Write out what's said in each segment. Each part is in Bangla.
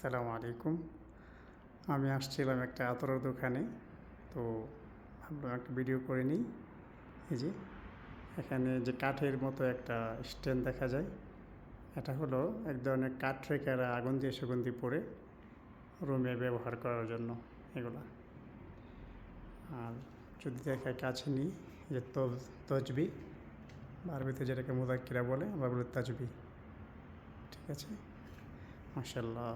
আসসালামু আলাইকুম। আমি আসছিলাম একটা আতরের দোকানে। তো ভাবলাম একটা ভিডিও করে নিই। এই যে এখানে যে কাঠের মতো একটা স্ট্যান্ড দেখা যায়, এটা হলো এক ধরনের কাঠ রেখে এরা আগুন দিয়ে সুগন্ধি পড়ে রুমে ব্যবহার করার জন্য এগুলা। আর যদি দেখায় কাছে নিই, এই যে তসবি বা আরবিতে যেটাকে মুযাক্কিরা বলে, আমরা বলি তাজবি। ঠিক আছে, মাশাআল্লাহ,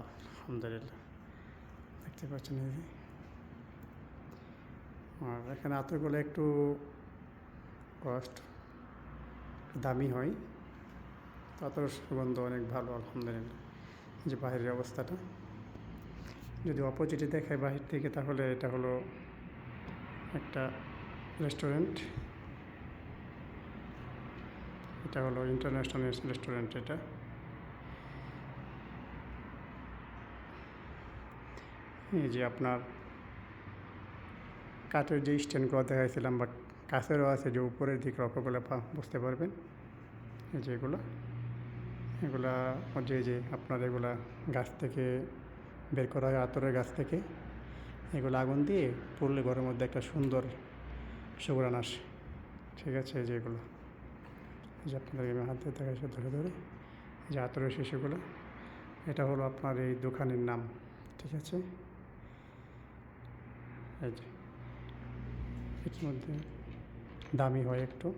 আলহামদুলিল্লাহ। দেখতে পাচ্ছেন এই যে। আর এখানে আতরগুলো একটু কস্ট দামি হয়, আতর সুগন্ধ অনেক ভালো, আলহামদুলিল্লাহ। যে বাহিরের অবস্থাটা যদি অপোজিটে দেখায় বাহির থেকে, তাহলে এটা হলো একটা রেস্টুরেন্ট। এটা হলো ইন্টারন্যাশনাল রেস্টুরেন্ট। এটা এই যে আপনার কাঠের যে স্ট্যান্ডগুলো দেখাইছিলাম, বা কাছেরও আছে, যে উপরের দিকে লক্ষ্য করলে বুঝতে পারবেন। এই যে এগুলা যে আপনার এগুলা গাছ থেকে বের করা হয়, আতরের গাছ থেকে। এগুলো আগুন দিয়ে পুড়লে ঘরের মধ্যে একটা সুন্দর সুঘ্রাণ আসে। ঠিক আছে, এই যে এগুলো, এই যে আপনাদেরকে আমি হাতে দেখাচ্ছি ধরে ধরে, এই যে আতরের শিশুগুলো। এটা হলো আপনার এই দোকানের নাম। ঠিক আছে, এই যে এর মধ্যে দামি হয়, একটু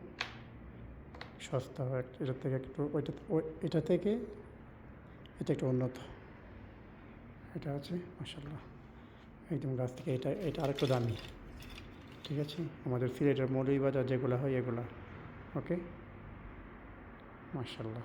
সস্তা হয়, এটা থেকে একটু এটা থেকে এটা একটু উন্নত। এটা আছে মাশাআল্লাহ, একদম গাছ থেকে। এটা আরেকটু দামি। ঠিক আছে, আমাদের সিলেটের মৌলভীবাজার যেগুলো হয় এগুলা। ওকে, মাশাআল্লাহ।